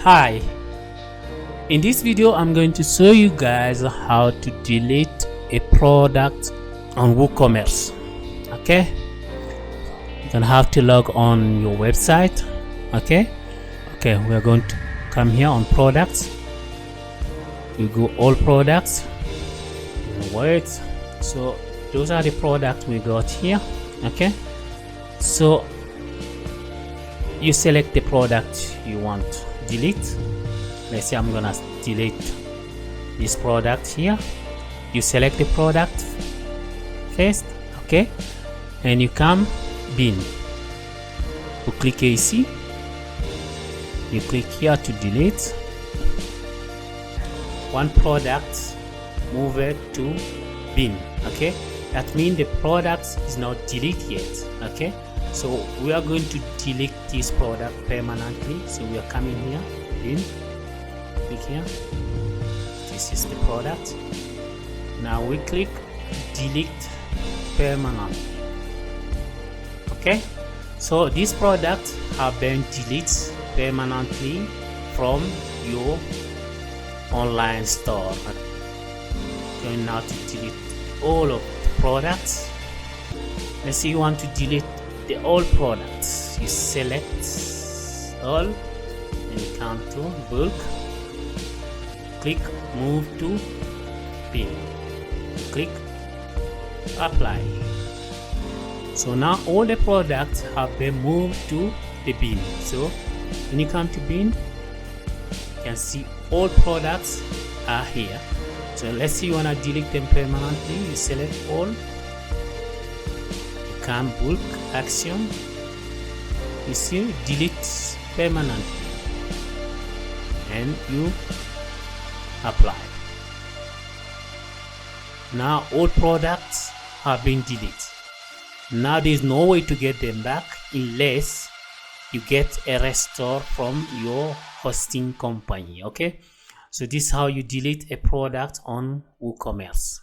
Hi, in this video I'm going to show you guys how to delete a product on Woocommerce. Okay, you're gonna have to log on your website. Okay, we're going to come here on products. You go all products, wait, so those are the products we got here. Okay, so you select the product you want to delete. Let's say I'm gonna delete this product here. You select the product first, okay, and you come bin. You click AC. You click here to delete one product. Move it to bin. Okay, that means the product is not deleted yet. Okay, so we are going to delete this product permanently. So we are coming here, bin, click here. This is the product. Now we click delete permanently. Okay, so this product have been deleted permanently from your online store. Going now to delete all of the products. Let's say you want to delete the all products. You select all and come to bulk. Click move to bin. Click apply. So now all the products have been moved to the bin. So when you come to bin, you can see all products are here. So let's say you want to delete them permanently. You select all. You come bulk action. You see delete permanently, and you apply. Now all products have been deleted. Now there is no way to get them back unless you get a restore from your hosting company. Okay, so this is how you delete a product on Woocommerce.